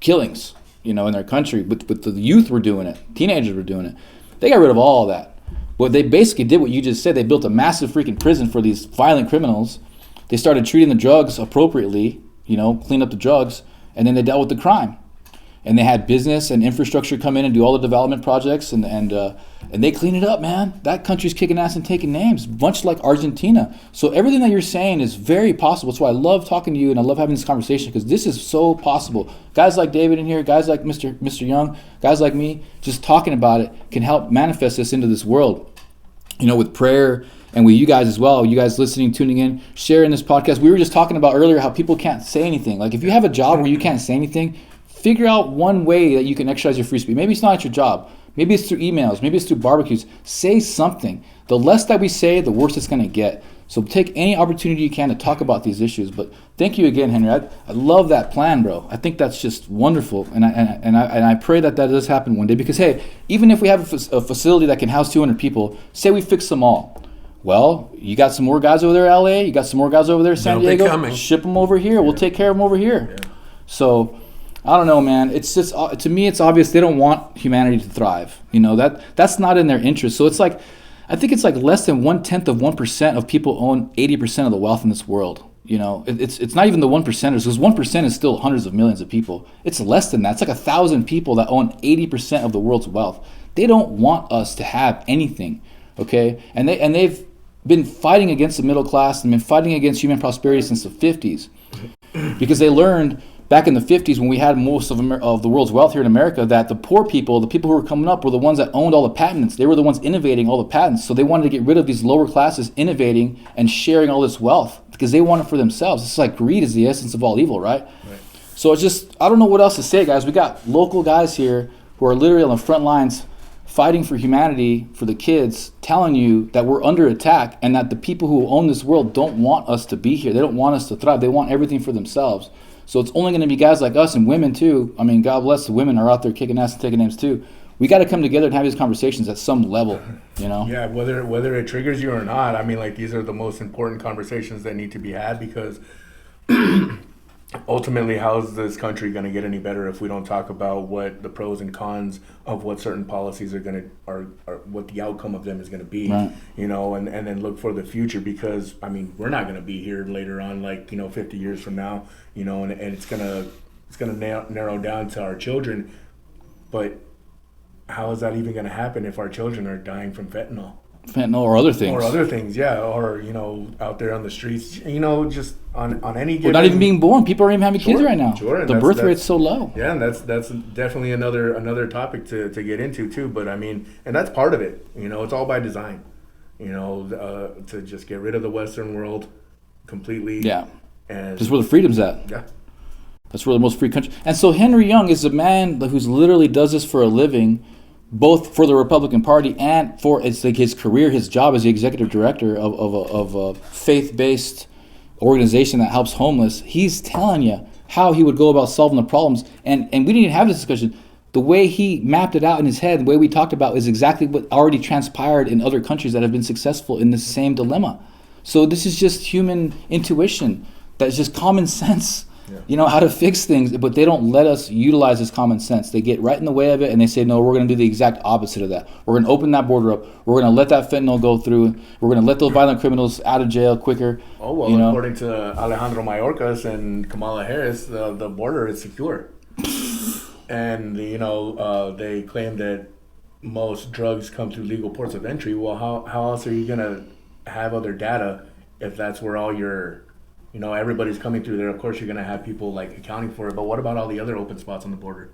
killings, in their country, but the youth were doing it, teenagers were doing it. They got rid of all of that. But they basically did what you just said. They built a massive freaking prison for these violent criminals. They started treating the drugs appropriately, clean up the drugs, and then they dealt with the crime. And they had business and infrastructure come in and do all the development projects, and they clean it up, man. That country's kicking ass and taking names, much like Argentina. So everything that you're saying is very possible. That's why I love talking to you and I love having this conversation, because this is so possible. Guys like David in here, guys like Mr. Young, guys like me, just talking about it can help manifest this into this world, with prayer. And with you guys as well, you guys listening, tuning in, sharing this podcast. We were just talking about earlier how people can't say anything. Like if you have a job where you can't say anything, figure out one way that you can exercise your free speech. Maybe it's not at your job. Maybe it's through emails. Maybe it's through barbecues. Say something. The less that we say, the worse it's going to get. So take any opportunity you can to talk about these issues. But thank you again, Henry. I love that plan, bro. I think that's just wonderful. And I pray that does happen one day. Because, hey, even if we have a facility that can house 200 people, say we fix them all. Well, you got some more guys over there, LA. You got some more guys over there, San Diego. They'll be coming. Ship them over here. We'll take care of them over here. Yeah. So I don't know, man. It's just, to me, it's obvious they don't want humanity to thrive. That's not in their interest. So it's like, I think it's like less than 1/10% of people own 80% of the wealth in this world. It's not even the 1%ers, because 1% is still hundreds of millions of people. It's less than that. It's like 1,000 people that own 80% of the world's wealth. They don't want us to have anything, okay? And they've been fighting against the middle class and been fighting against human prosperity since the 50s, because they learned back in the 50s, when we had most of the world's wealth here in America, that the poor people, the people who were coming up, were the ones that owned all the patents. They were the ones innovating all the patents. So they wanted to get rid of these lower classes innovating and sharing all this wealth, because they want it for themselves. It's like greed is the essence of all evil, right? So it's just, I don't know what else to say, guys. We got local guys here who are literally on the front lines fighting for humanity, for the kids, telling you that we're under attack and that the people who own this world don't want us to be here. They don't want us to thrive. They want everything for themselves. So it's only going to be guys like us and women too. I mean, God bless the women are out there kicking ass and taking names too. We got to come together and have these conversations at some level, you know? Yeah, whether it triggers you or not, I mean, like, these are the most important conversations that need to be had, because ultimately, how is this country going to get any better if we don't talk about what the pros and cons of what certain policies are going to, or what the outcome of them is going to be, right. You know, and then look for the future, because, I mean, we're not going to be here later on, like, you know, 50 years from now, you know, and it's going to narrow down to our children, but how is that even going to happen if our children are dying from fentanyl? Fentanyl or other things. Or other things, yeah. Or, you know, out there on the streets, you know, just on any given... We're not even being born. People aren't even having kids right now. Sure. The birth rate's so low. Yeah, and that's definitely another topic to get into, too. But, I mean, and that's part of it. You know, it's all by design. You know, to just get rid of the Western world completely. Yeah. And that's where the freedom's at. Yeah. That's where the most free country... And so Henry Young is a man who's literally does this for a living, both for the Republican Party and for it's like his career, his job as the executive director of a faith-based organization that helps homeless. He's telling you how he would go about solving the problems. And we didn't even have this discussion. The way he mapped it out in his head, the way we talked about is exactly what already transpired in other countries that have been successful in this same dilemma. So this is just human intuition. That's just common sense. Yeah. You know how to fix things, but they don't let us utilize this common sense. They get right in the way of it, and they say, no, we're going to do the exact opposite of that. We're going to open that border up. We're going to let that fentanyl go through. We're going to let those violent criminals out of jail quicker. Oh, well, you know? According to Alejandro Mayorkas and Kamala Harris, the border is secure. And, you know, they claim that most drugs come through legal ports of entry. Well, how else are you going to have other data if that's where all your... You know, everybody's coming through there. Of course, you're going to have people, like, accounting for it. But what about all the other open spots on the border?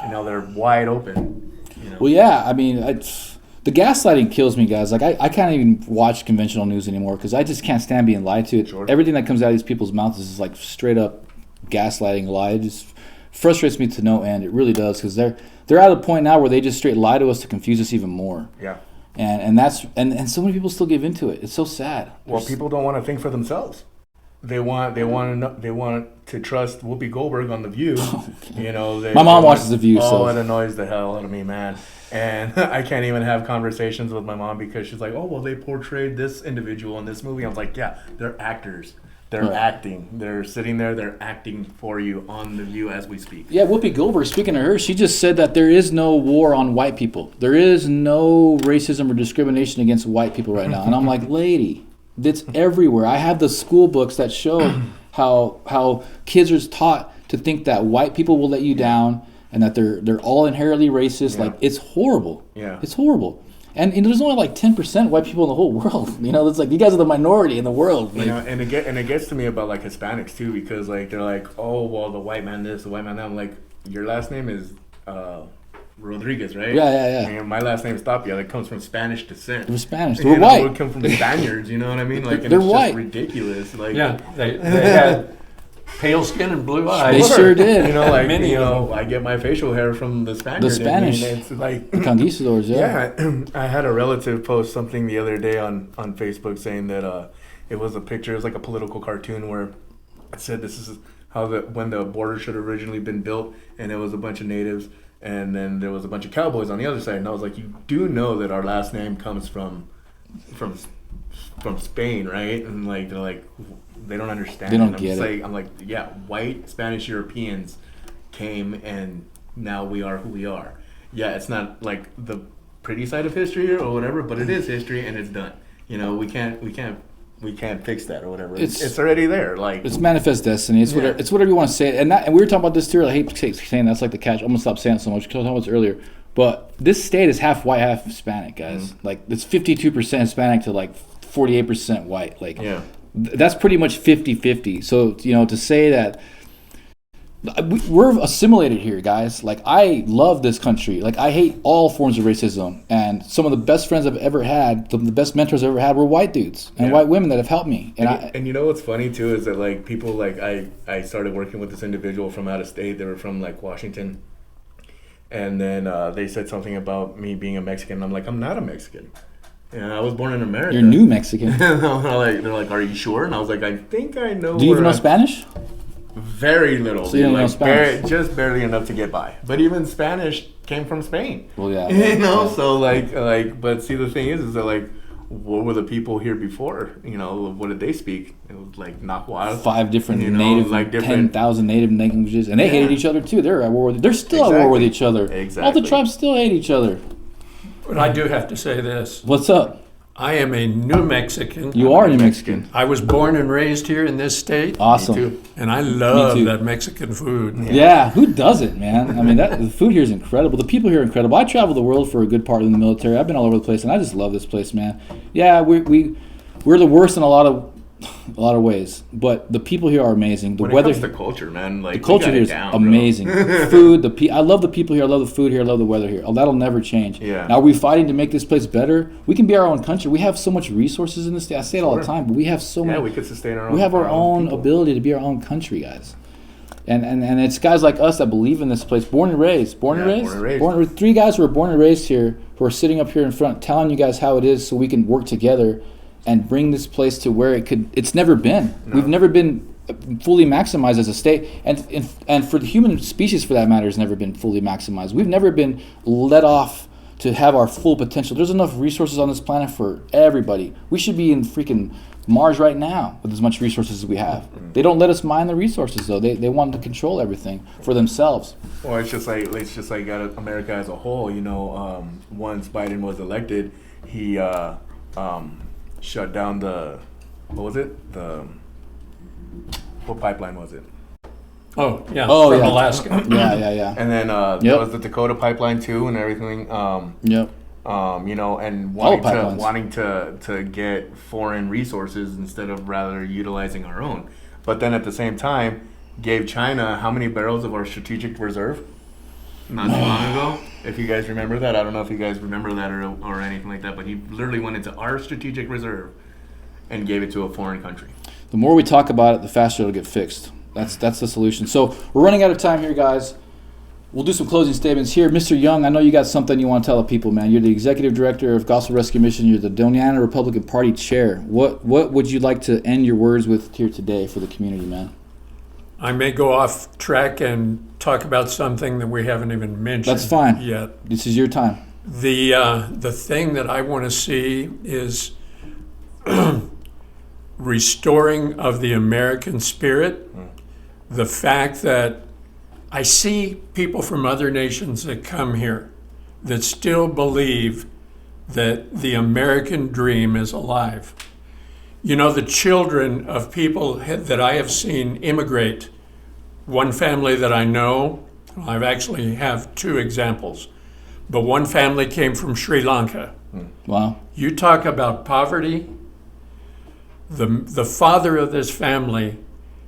You know, they're wide open. You know? Well, yeah. I mean, the gaslighting kills me, guys. Like, I can't even watch conventional news anymore because I just can't stand being lied to. Sure. Everything that comes out of these people's mouths is, like, straight-up gaslighting lie. It just frustrates me to no end. It really does, because they're at a point now where they just straight lie to us to confuse us even more. Yeah. And that's and so many people still give into it. It's so sad. Well, people don't want to think for themselves. They want to trust Whoopi Goldberg on The View. You know, my mom watches The View, so it annoys the hell out of me, man. And I can't even have conversations with my mom because she's like, "Oh, well, they portrayed this individual in this movie." I was like, "Yeah, they're actors. They're acting. They're sitting there. They're acting for you on The View as we speak." Yeah, Whoopi Goldberg, speaking of her, she just said that there is no war on white people. There is no racism or discrimination against white people right now. And I'm like, lady, it's everywhere. I have the school books that show how kids are taught to think that white people will let you down and that they're all inherently racist. Yeah. Like, it's horrible. Yeah. It's horrible. And there's only like 10% white people in the whole world. You know, it's like you guys are the minority in the world. Like, you know, and it gets to me about like Hispanics too, because like they're like, "Oh, well, the white man this, the white man that." I'm like, your last name is Rodriguez, right? Yeah. And my last name is Tapia. That comes from Spanish descent. We're Spanish. We're white. It come from the Spaniards. You know what I mean? Like, and they're it's white. Just ridiculous. Like, Yeah, they had pale skin and blue eyes. They sure did. You know, like Many you of know, them. I get my facial hair from the Spaniards. The Spanish. I mean, it's like The conquistadors, yeah. Yeah, I had a relative post something the other day on Facebook saying that it was a picture, it was like a political cartoon where it said this is how when the border should have originally been built, and it was a bunch of natives, and then there was a bunch of cowboys on the other side, and I was like, you do know that our last name comes from Spain, right? And like they're like, they don't understand. They don't I'm get just it. Like, I'm like, yeah, white Spanish Europeans came, and now we are who we are. Yeah, it's not like the pretty side of history or whatever, but it is history, and it's done. You know, we can't fix that or whatever. It's already there. Like, it's manifest destiny. It's whatever. It's whatever you want to say. And we were talking about this too. I hate saying that's like the catch. I'm gonna stop saying it so much because I was talking about this earlier. But this state is half white, half Hispanic, guys. Mm-hmm. Like it's 52% Hispanic to like 48% white. Like yeah. That's pretty much 50-50. So, you know, to say that we're assimilated here, guys. Like, I love this country. Like, I hate all forms of racism. And some of the best friends I've ever had, the best mentors I've ever had, were white dudes and white women that have helped me. And you know what's funny too is that like people like I started working with this individual from out of state. They were from like Washington, and then they said something about me being a Mexican. I'm like, I'm not a Mexican. And I was born in America. You're new Mexican. they're like, are you sure? And I was like, I think I know. Do you even know Spanish? Very little. So you don't know Spanish? Just barely enough to get by. But even Spanish came from Spain. Well, yeah. You know, so like, but see, the thing is that like, what were the people here before? You know, what did they speak? It was like Nahuatl. 5 different you know, native, like different 10,000 native languages, and they hated each other too. They're at war. They're still at war with each other. Exactly. All the tribes still hate each other. But I do have to say this. What's up? I am a New Mexican. You are New Mexican. I was born and raised here in this state. Awesome. Me too. And I love that Mexican food. Yeah, who doesn't, man? I mean, the food here is incredible. The people here are incredible. I travel the world for a good part in the military. I've been all over the place, and I just love this place, man. Yeah, we're the worst in a lot of ways, but the people here are amazing. The when weather, it comes to culture, man, like the culture here is amazing. Food, I love the people here. I love the food here. I love the weather here. Oh, that'll never change. Yeah. Now, are we fighting to make this place better? We can be our own country. We have so much resources in this state. I say it all the time, but we have so much. Yeah, we could sustain our own. We have our own people. ability to be our own country, guys. And it's guys like us that believe in this place. Born and raised. 3 guys who are born and raised here, who are sitting up here in front telling you guys how it is so we can work together and bring this place to where it's never been. No. We've never been fully maximized as a state. And for the human species, for that matter, has never been fully maximized. We've never been let off to have our full potential. There's enough resources on this planet for everybody. We should be in freaking Mars right now with as much resources as we have. They don't let us mine the resources, though. They want to control everything for themselves. Well, it's just like America as a whole. You know, once Biden was elected, he shut down what pipeline was it? Oh, yeah, from Alaska. Yeah. And then there was the Dakota pipeline too and everything. You know, and wanting to get foreign resources instead of rather utilizing our own. But then at the same time, gave China how many barrels of our strategic reserve? Not too long ago, if you guys remember that. I don't know if you guys remember that or anything like that, but he literally went into our strategic reserve and gave it to a foreign country. The more we talk about it, the faster it'll get fixed. That's the solution. So we're running out of time here, guys. We'll do some closing statements here. Mr. Young, I know you got something you want to tell the people, man. You're the executive director of Gospel Rescue Mission. You're the Doña Ana Republican Party chair. What would you like to end your words with here today for the community, man? I may go off track and talk about something that we haven't even mentioned. That's fine. Yet. This is your time. The thing that I want to see is restoring of the American spirit. The fact that I see people from other nations that come here that still believe that the American dream is alive. You know, the children of people that I have seen immigrate, one family that I know, I actually have 2 examples, but one family came from Sri Lanka. Wow. You talk about poverty. The father of this family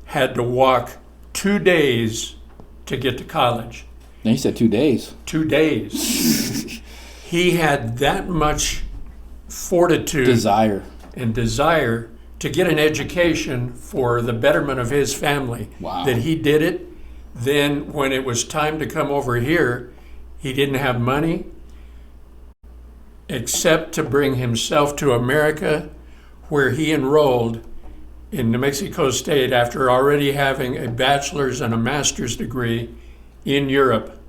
had to walk 2 days to get to college. Now you said 2 days. 2 days. He had that much fortitude. Desire to get an education for the betterment of his family. Wow. That he did it. Then when it was time to come over here, he didn't have money except to bring himself to America, where he enrolled in New Mexico State after already having a bachelor's and a master's degree in Europe.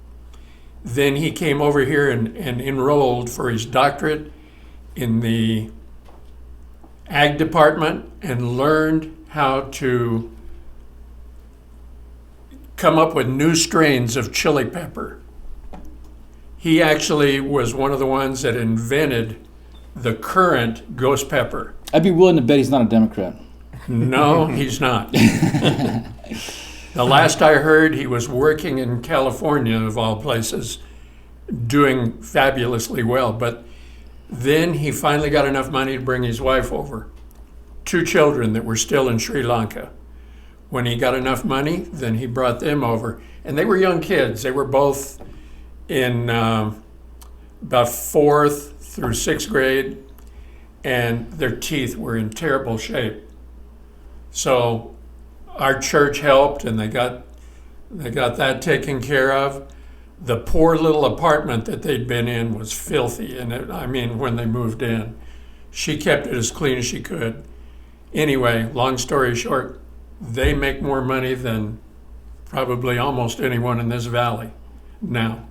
Then he came over here and enrolled for his doctorate in the ag department and learned how to come up with new strains of chili pepper. He actually was one of the ones that invented the current ghost pepper. I'd be willing to bet he's not a Democrat. No, he's not. The last I heard, he was working in California, of all places, doing fabulously well. But then he finally got enough money to bring his wife over. 2 children that were still in Sri Lanka. When he got enough money, then he brought them over. And they were young kids. They were both in about 4th through 6th grade, and their teeth were in terrible shape. So our church helped, and they got that taken care of. The poor little apartment that they'd been in was filthy, and when they moved in, she kept it as clean as she could. Anyway, long story short, they make more money than probably almost anyone in this valley now.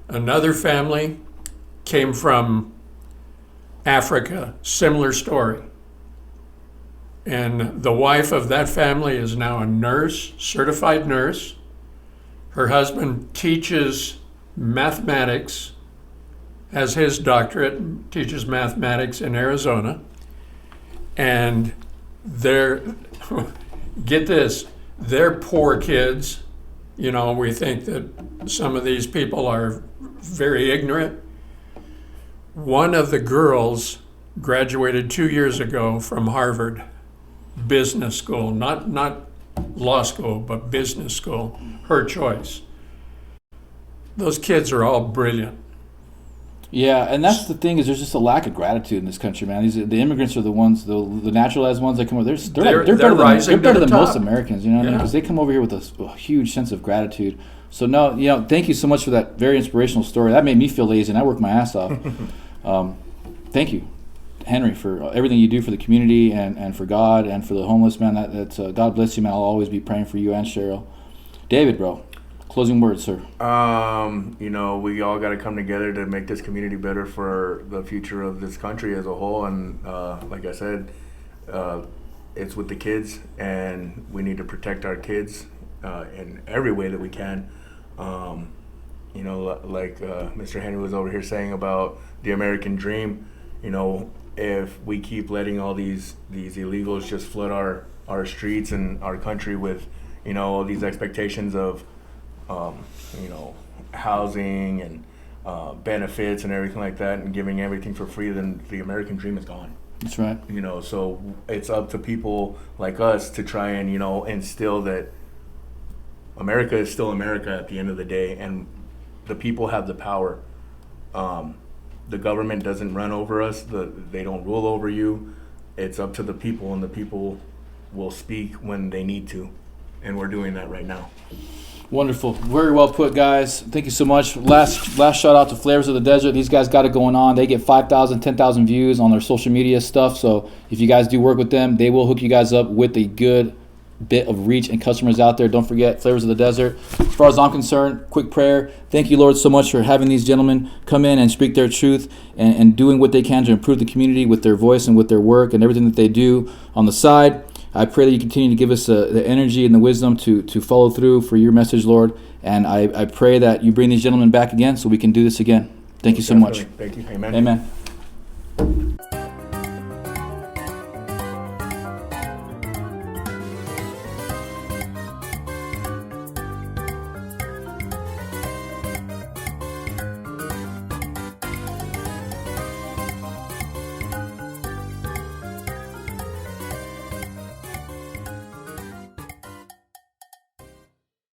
Another family came from Africa, similar story. And the wife of that family is now a nurse, certified nurse. Her husband teaches mathematics, has his doctorate, teaches mathematics in Arizona. And get this, they're poor kids. We think that some of these people are very ignorant. One of the girls graduated 2 years ago from Harvard Business School, not law school, but business school, her choice. Those kids are all brilliant. Yeah, and that's the thing, is there's just a lack of gratitude in this country, man. The immigrants are the ones, the naturalized ones that come over. They're better than most Americans, you know what I mean? Because they come over here with a huge sense of gratitude. So no, thank you so much for that very inspirational story. That made me feel lazy, and I worked my ass off. Thank you, Henry, for everything you do for the community and for God and for the homeless, man. That's God bless you, man. I'll always be praying for you and Cheryl. David, bro. Closing words, sir. We all got to come together to make this community better for the future of this country as a whole. And like I said, it's with the kids, and we need to protect our kids in every way that we can. Mr. Henry was over here saying about the American dream. If we keep letting all these illegals just flood our streets and our country with, all these expectations of housing and benefits and everything like that, and giving everything for free, then the American dream is gone. That's right. So it's up to people like us to try and, instill that America is still America at the end of the day, and the people have the power. The government doesn't run over us. They don't rule over you. It's up to the people, and the people will speak when they need to, and we're doing that right now. Wonderful. Very well put, guys. Thank you so much. Last shout out to Flavors of the Desert. These guys got it going on. They get 5,000, 10,000 views on their social media stuff. So if you guys do work with them, they will hook you guys up with a good bit of reach and customers out there. Don't forget Flavors of the Desert. As far as I'm concerned, quick prayer. Thank you, Lord, so much for having these gentlemen come in and speak their truth and doing what they can to improve the community with their voice and with their work and everything that they do on the side. I pray that you continue to give us the energy and the wisdom to follow through for your message, Lord. And I pray that you bring these gentlemen back again so we can do this again. Thank you so much. Thank you. Amen. Amen.